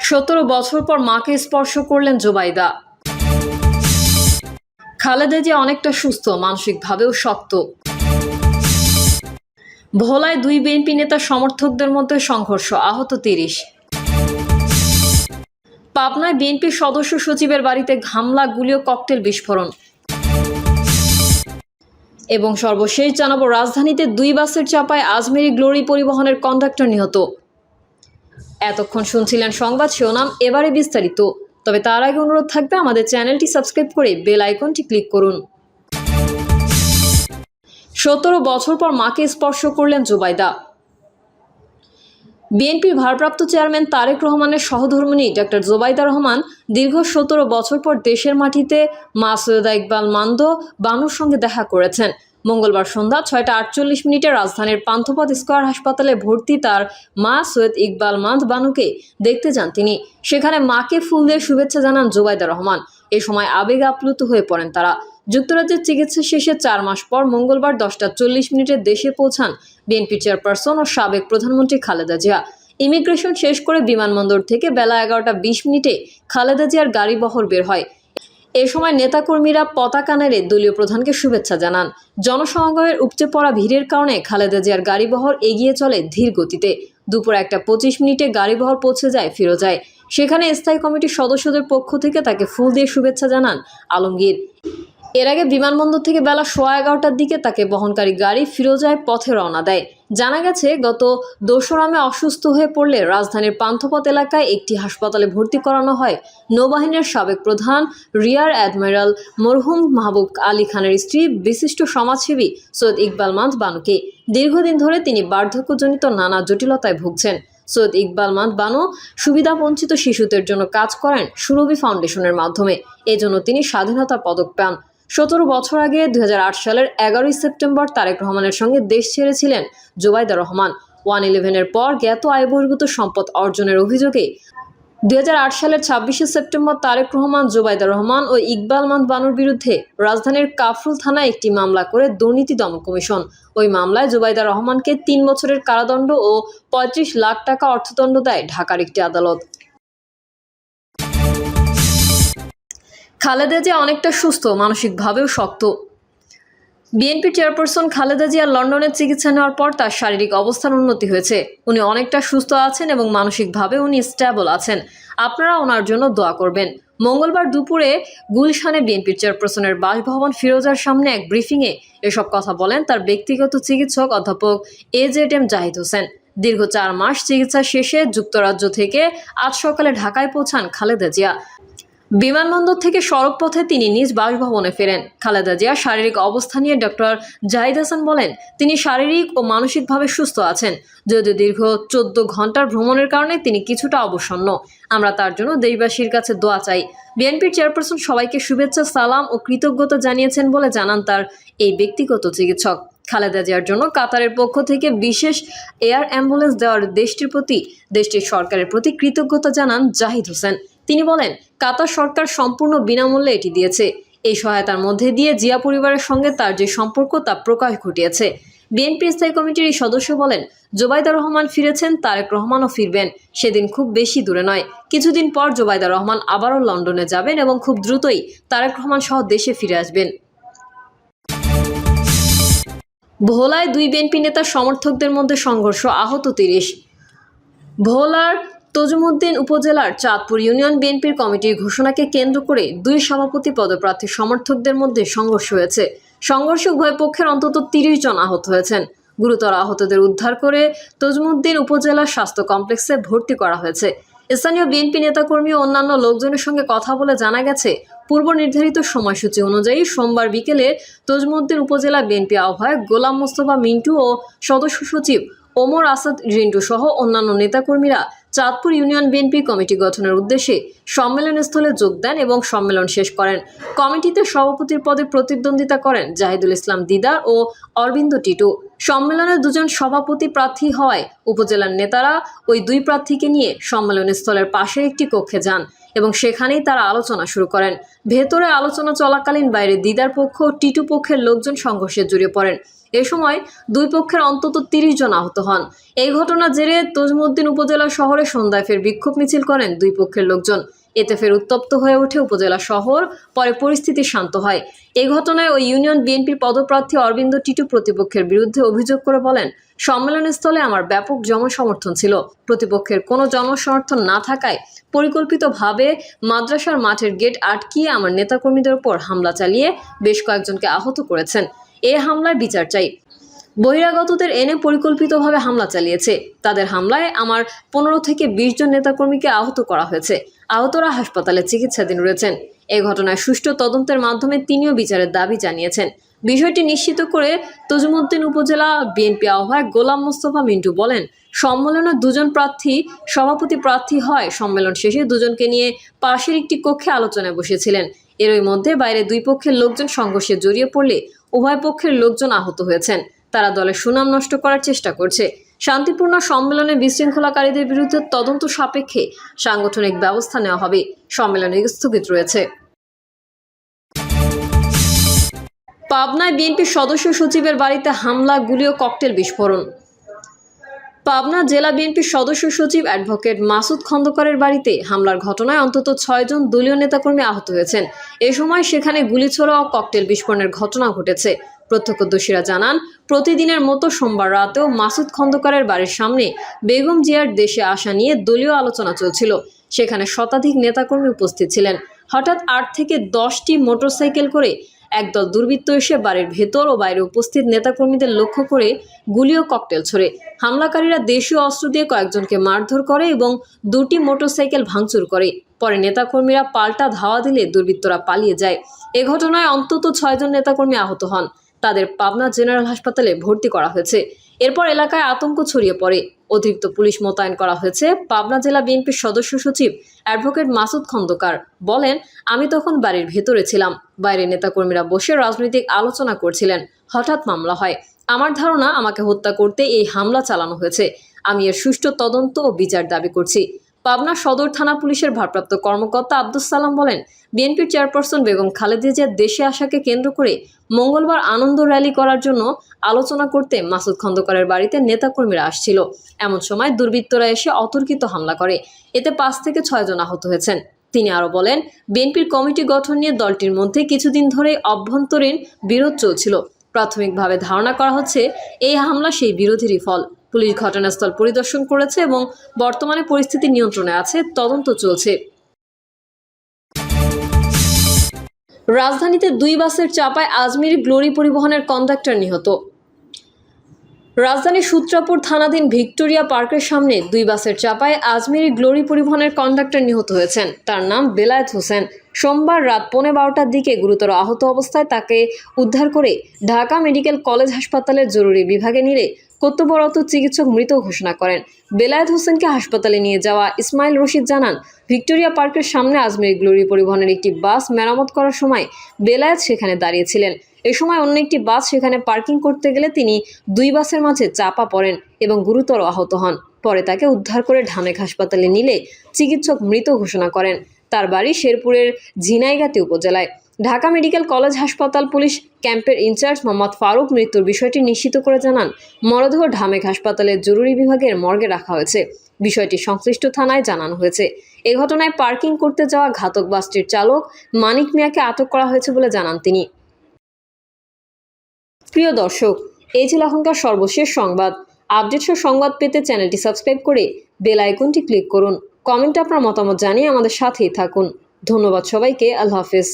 17 বছর পর মাকে স্পর্শ করলেন জুবাইদা। খালেদা জিয়া অনেকটা সুস্থ, মানসিকভাবেও শক্ত। ভোলায় দুই বিএনপি নেতার সমর্থকদের মধ্যে সংঘর্ষ, আহত 30। পাবনায় বিএনপির সদস্য সচিবের বাড়িতে হামলা, গুলি ও ককটেল বিস্ফোরণ। এবং সর্বশেষ জানাবো, রাজধানীতে দুই বাসের চাপায় আজমেরি গ্লোরি পরিবহনের কন্ডাক্টর নিহত। এতক্ষণ শুনছিলেন সংবাদ শিরোনাম, এবারে বিস্তারিত। তবে তার আগে অনুরোধ থাকবে আমাদের চ্যানেলটি সাবস্ক্রাইব করে বেল আইকনটি ক্লিক করুন। 17 বছর পর মাকে স্পর্শ করলেন জুবাইদা। বিএনপির ভারপ্রাপ্ত চেয়ারম্যান তারেক রহমানের সহধর্মিণী ডক্টর জুবাইদা রহমান দীর্ঘ 17 বছর পর দেশের মাটিতে মা সৈয়দা ইকবাল মান্দ বানুর সঙ্গে দেখা করেছেন। মঙ্গলবার সন্ধ্যা 6টা 48 রাজধানীর পান্থপথ স্কয়ার হাসপাতালে ভর্তি তার মা সৈয়দ ইকবাল মান্দ বানুকে দেখতে যান তিনি। সেখানে মাকে ফুল দিয়ে শুভেচ্ছা জানান জুবাইদা রহমান। এ সময় আবেগে আপ্লুত হয়ে পড়েন তারা। যুক্তরাজ্যের চিকিৎসা শেষে 4 মাস পর মঙ্গলবার 10টা 40 দেশে পৌঁছান বিএনপি চেয়ারপারসন ও সাবেক প্রধানমন্ত্রী খালেদা জিয়া। ইমিগ্রেশন শেষ করে বিমানবন্দর থেকে বেলা 11টা 20 খালেদা জিয়ার গাড়ি বহর বের হয়। এ সময় নেতাকর্মীরা পতাকা নেড়ে দলীয় প্রধানকে শুভেচ্ছা জানান। জনসমাগমের উপচে পড়া ভিড়ের কারণে খালেদা জিয়ার গাড়িবহর এগিয়ে চলে ধীর গতিতে। দুপুর 1টা 25 গাড়িবহর পৌঁছে যায় ফিরোজায়। সেখানে স্থায়ী কমিটির সদস্যদের পক্ষ থেকে তাকে ফুল দিয়ে শুভেচ্ছা জানান আলমগীর। এর আগে বিমানবন্দর থেকে বেলা 11:15টার দিকে তাকে বহনকারী গাড়ি ফিরোজায় পথে রওনা দেয়। জানা গেছে, গত 2 মে অসুস্থ হয়ে পড়লে রাজধানীর পান্থপথ এলাকায় একটি হাসপাতালে ভর্তি করানো হয় নৌবাহিনীর সাবেক প্রধান রিয়ার অ্যাডমিরাল মরহুম মাহবুব আলী খানের স্ত্রী বিশিষ্ট সমাজসেবী সৈয়দ ইকবাল মান্দ বানুকে। দীর্ঘদিন ধরে তিনি বার্ধক্যজনিত নানা জটিলতায় ভুগছেন। সৈয়দ ইকবাল মান্দ বানু সুবিধাবঞ্চিত শিশুদের জন্য কাজ করেন সুরভি ফাউন্ডেশনের মাধ্যমে। এজন্য তিনি স্বাধীনতা পদক পান। 17 বছর আগে 2008 সালের 11 সেপ্টেম্বর তারেক রহমানের সঙ্গে দেশ ছেড়েছিলেন জুবাইদা রহমান। 111-এর পর জ্ঞাত আয় বহির্ভূত সম্পদ অর্জনের অভিযোগে 2008 সালের 26 সেপ্টেম্বর তারেক রহমান, জুবাইদা রহমান ও ইকবাল মান্দ বানুর বিরুদ্ধে রাজধানীর কাফরুল থানায় একটি মামলা করে দুর্নীতি দমন কমিশন। ওই মামলায় জুবাইদা রহমানকে 3 বছরের কারাদণ্ড ও 35 লাখ টাকা অর্থদণ্ড দেয় ঢাকার একটি আদালত। খালেদা জিয়া অনেকটা সুস্থ, মানসিকভাবেও শক্ত। বিএনপি চেয়ারপারসন খালেদা জিয়া লন্ডনে চিকিৎসা নেওয়ার পর তার শারীরিক অবস্থার উন্নতি হয়েছে। উনি অনেকটা সুস্থ আছেন এবং মানসিকভাবে উনি স্টেবল আছেন। আপনারা ওনার জন্য দোয়া করবেন। মঙ্গলবার দুপুরে গুলশানে বিএনপি চেয়ারপারসনের বাসভবন ফিরোজার সামনে এক ব্রিফিংয়ে এসব কথা বলেন তার ব্যক্তিগত চিকিৎসক অধ্যাপক AZM জাহিদ হোসেন। দীর্ঘ 4 মাস চিকিৎসা শেষে যুক্তরাজ্য থেকে আজ সকালে ঢাকায় পৌঁছান খালেদা জিয়া। বিমানবন্দর থেকে সড়কপথে তিনি নিজ বাসভবনে ফেরেন। খালেদা জিয়া শারীরিক অবস্থা নিয়ে ডক্টর জাহিদ হাসান বলেন, তিনি শারীরিক ও মানসিকভাবে সুস্থ আছেন। যদিও দীর্ঘ 14 ঘন্টার ভ্রমণের কারণে তিনি কিছুটা অবসন্ন। আমরা তার জন্য দেশবাসীর কাছে দোয়া চাই। বিএনপির চেয়ারপারসন সবাইকে শুভেচ্ছা, সালাম ও কৃতজ্ঞতা জানিয়েছেন বলে জানান তার এই ব্যক্তিগত চিকিৎসক। খালেদা জিয়ার জন্য কাতারের পক্ষ থেকে বিশেষ এয়ার অ্যাম্বুলেন্স দেওয়ার দেশটির সরকারের প্রতি কৃতজ্ঞতা জানান জাহিদ হোসেন। তিনি বলেন, কাতার সরকার সম্পূর্ণ বিনামূল্যে এটি দিয়েছে। এই সহায়তার মধ্যে দিয়ে জিয়া পরিবারের সঙ্গে তার যে সম্পর্ক তা প্রকাশ ঘটিয়েছে। বিএনপি স্থায়ী কমিটির এই সদস্য বলেন, জুবাইদা রহমান ফিরেছেন, তারেক রহমানও ফিরবেন। সেদিন খুব বেশি দূরে নয়। কিছুদিন পর জুবাইদা রহমান আবারও লন্ডনে যাবেন এবং খুব দ্রুতই তারেক রহমান সহ দেশে ফিরে আসবেন। ভোলায় দুই বিএনপি নেতার সমর্থকদের মধ্যে সংঘর্ষ, আহত 30। ভোলার তজুমুদ্দিন উপজেলার চাঁদপুর ইউনিয়ন বিএনপির কমিটির ঘোষণাকে কেন্দ্র করে দুই সভাপতি পদপ্রার্থী সমর্থকদের মধ্যে সংঘর্ষ হয়েছে। সংঘর্ষে উভয় পক্ষের অন্তত 30 জন আহত হয়েছেন। গুরুতর আহতদের উদ্ধার করে তজুমুদ্দিন উপজেলা স্বাস্থ্য কমপ্লেক্সে ভর্তি করা হয়েছে। স্থানীয় বিএনপি নেতাকর্মী ও অন্যান্য লোকজনের সঙ্গে কথা বলে জানা গেছে, পূর্ব নির্ধারিত সময়সূচি অনুযায়ী সোমবার বিকেলে তজুমুদ্দিন উপজেলা বিএনপি আহ্বায়ক গোলাম মোস্তফা মিন্টু ও সদস্য সচিব ওমর আসাদ রিন্টু সহ অন্যান্য নেতাকর্মীরা চাঁদপুর ইউনিয়ন বিএনপি কমিটি গঠনের উদ্দেশ্যে সম্মেলনস্থলে যোগ দেন এবং সম্মেলন শেষ করেন। কমিটিতে সভাপতির পদে প্রতিদ্বন্দ্বিতা করেন জাহিদুল ইসলাম দিদার ও অরবিন্দ টিটু। সম্মেলনে 2 জন সভাপতি প্রার্থী হওয়ায় উপজেলার নেতারা ওই 2 প্রার্থীকে নিয়ে সম্মেলনস্থলের পাশের একটি কক্ষে যান এবং সেখানেই তারা আলোচনা শুরু করেন। ভেতরে আলোচনা চলাকালীন বাইরে দিদার পক্ষ ও টিটু পক্ষের লোকজন সংঘর্ষে জড়িয়ে পড়েন। এ সময় দুই পক্ষের অন্তত ৩০ জন আহত হন। এই ঘটনার জেরে তজুমউদ্দিন উপজেলা শহরে সন্ধ্যায় ফের বিক্ষোভ মিছিল করেন দুই পক্ষের লোকজন। এতে ফের উত্তপ্ত হয়ে ওঠে উপজেলা শহর। পরে পরিস্থিতি শান্ত হয়। এই ঘটনায় ওই ইউনিয়ন বিএনপির পদপ্রার্থী অরবিন্দ টিটু প্রতিপক্ষের বিরুদ্ধে অভিযোগ করে বলেন, সম্মেলনস্থলে আমার ব্যাপক জনসমর্থন ছিল। প্রতিপক্ষের কোনো জনসমর্থন না থাকায় পরিকল্পিতভাবে মাদ্রাসার মাঠের গেট আটকিয়ে আমার নেতাকর্মীদের উপর হামলা চালিয়ে বেশ কয়েকজনকে আহত করেছেন। এ হামলায় বিচার চাই। বহিরাগতদের এনে পরিকল্পিতভাবে হামলা চালিয়েছে। তাদের হামলায় আমার 15 থেকে 20 জন নেতাকর্মীকে আহত করা হয়েছে। আহতরা হাসপাতালে চিকিৎসাধীন রয়েছেন। এই ঘটনায় সুষ্ঠু তদন্তের মাধ্যমে তিনিও বিচারের দাবি জানিয়েছেন। বিষয়টি নিশ্চিত করে তজুমউদ্দিন উপজেলা বিএনপি আহ্বায়ক গোলাম মোস্তফা মিন্টু বলেন, সম্মেলনে দুজন প্রার্থী সভাপতি প্রার্থী হয়। সম্মেলন শেষে দুজনকে নিয়ে পাশের একটি কক্ষে আলোচনায় বসেছিলেন। এরই মধ্যে বাইরে দুই পক্ষের লোকজন সংঘর্ষে জড়িয়ে পড়লে উভয় পক্ষের লোকজন আহত হয়েছেন। তারা দলের সুনাম নষ্ট করার চেষ্টা করছে। শান্তিপূর্ণ সম্মেলনে বিশৃঙ্খলাকারীদের বিরুদ্ধে তদন্ত সাপেক্ষে সাংগঠনিক ব্যবস্থা নেওয়া হবে। সম্মেলন স্থগিত রয়েছে। পাবনায় বিএনপির সদস্য সচিবের বাড়িতে হামলা, গুলি ও ককটেল বিস্ফোরণ। পাবনা জেলা বিএনপির সদস্য সচিব অ্যাডভোকেট মাসুদ খন্দকারের বাড়িতে হামলার ঘটনায় অন্তত 6 জন দলীয় নেতাকর্মী আহত হয়েছেন। এ সময় সেখানে গুলিছোড়া ও ককটেল বিস্ফোরণের ঘটনা ঘটেছে। প্রত্যক্ষদর্শীরা জানান, প্রতিদিনের মতো সোমবার রাতেও মাসুদ খন্দকারের বাড়ির সামনে বেগম জিয়ার দেশে আসা নিয়ে দলীয় আলোচনা চলছিল। সেখানে শতাধিক নেতাকর্মী উপস্থিত ছিলেন। হঠাৎ 8 থেকে 10টি মোটরসাইকেল করে একদল দুর্বৃত্ত এসে বাড়ির ভেতর ও বাইরে উপস্থিত নেতাকর্মীদের লক্ষ্য করে গুলি ও ককটেল ছোড়ে। হামলাকারীরা দেশীয় অস্ত্র দিয়ে কয়েকজনকে মারধর করে এবং 2টি মোটরসাইকেল ভাঙচুর করে। পরে নেতাকর্মীরা পাল্টা ধাওয়া দিলে দুর্বৃত্তরা পালিয়ে যায়। এ ঘটনায় অন্তত 6 জন নেতাকর্মী আহত হন। তাদের পাবনা জেনারেল হাসপাতালে ভর্তি করা হয়েছে। এরপর এলাকায় আতঙ্ক ছড়িয়ে পড়ে। অতিরিক্ত পুলিশ মোতায়েন করা হয়েছে। পাবনা জেলা বিএনপির সদস্য সচিব অ্যাডভোকেট মাসুদ খন্দকার বলেন, আমি তখন বাড়ির ভেতরে ছিলাম। বাইরে নেতাকর্মীরা বসে রাজনৈতিক আলোচনা করছিলেন। হঠাৎ মামলা হয়। আমার ধারণা আমাকে হত্যা করতে এই হামলা চালানো হয়েছে। আমি এর সুষ্ঠু তদন্ত ও বিচার দাবি করছি। পাবনা সদর থানা পুলিশের ভারপ্রাপ্ত কর্মকর্তা আব্দুস সালাম বলেন, বিএনপির চেয়ারপারসন বেগম খালেদা জিয়ার দেশে আসাকে কেন্দ্র করে মঙ্গলবার আনন্দ র্যালি করার জন্য আলোচনা করতে মাসুদ খন্দকারের বাড়িতে নেতাকর্মীরা আসছিল। এমন সময় দুর্বৃত্তরা এসে অতর্কিত হামলা করে। এতে 5 থেকে 6 জন আহত হয়েছেন। তিনি আরও বলেন, বিএনপির কমিটি গঠন নিয়ে দলটির মধ্যে কিছুদিন ধরে অভ্যন্তরীণ বিরোধ চলছিল। প্রাথমিকভাবে ধারণা করা হচ্ছে এই হামলা সেই বিরোধেরই ফল। পুলিশ ঘটনাস্থল পরিদর্শন করেছে এবং বর্তমানে পরিস্থিতি নিয়ন্ত্রণে আছে। তদন্ত চলছে। রাজধানীতে 2 বাসের চাপায় আজমিরি গ্লোরি পরিবহনের কন্ডাক্টর নিহত। রাজধানীর সূত্রাপুর থানাধীন ভিক্টোরিয়া পার্কের সামনে 2 বাসের চাপায় আজমিরি গ্লোরি পরিবহনের কন্ডাক্টর নিহত হয়েছেন। তার নাম বেলায়েত হোসেন। সোমবার রাত 12:15টার দিকে গুরুতর আহত অবস্থায় তাকে উদ্ধার করে ঢাকা মেডিকেল কলেজ হাসপাতালের জরুরি বিভাগে নিলে কর্তব্যরত চিকিৎসক মৃত ঘোষণা করেন। বেলায়েত হোসেনকে হাসপাতালে নিয়ে যাওয়া ইসমাইল রশিদ জানান, ভিক্টোরিয়া পার্কের সামনে আজমিরি গ্লোরি পরিবহনের একটি বাস মেরামত করার সময় বেলায়েত সেখানে দাঁড়িয়েছিলেন। এ সময় অন্য একটি বাস সেখানে পার্কিং করতে গেলে তিনি 2 বাসের মাঝে চাপা পড়েন এবং গুরুতর আহত হন। পরে তাকে উদ্ধার করে ঢামেক হাসপাতালে নিলে চিকিৎসক মৃত ঘোষণা করেন। তার বাড়ি শেরপুরের ঝিনাইগাতি উপজেলায়। ঢাকা মেডিকেল কলেজ হাসপাতাল পুলিশ ক্যাম্পের ইনচার্জ মোহাম্মদ ফারুক মৃত্যুর বিষয়টি নিশ্চিত করে জানান, মরদেহ ঢামেক হাসপাতালের জরুরি বিভাগের মর্গে রাখা হয়েছে। বিষয়টি সংশ্লিষ্ট থানায় জানানো হয়েছে। এ ঘটনায় পার্কিং করতে যাওয়া ঘাতক বাসটির চালক মানিক মিয়াকে আটক করা হয়েছে বলে জানান তিনি। প্রিয় দর্শক, এই ছিল এখনকার সর্বশেষ সংবাদ। আপডেটসহ সংবাদ পেতে চ্যানেলটি সাবস্ক্রাইব করে বেল আইকনটি ক্লিক করুন। কমেন্টে আপনার মতামত জানিয়ে আমাদের সাথেই থাকুন। ধন্যবাদ সবাইকে। আল্লাহ হাফেজ।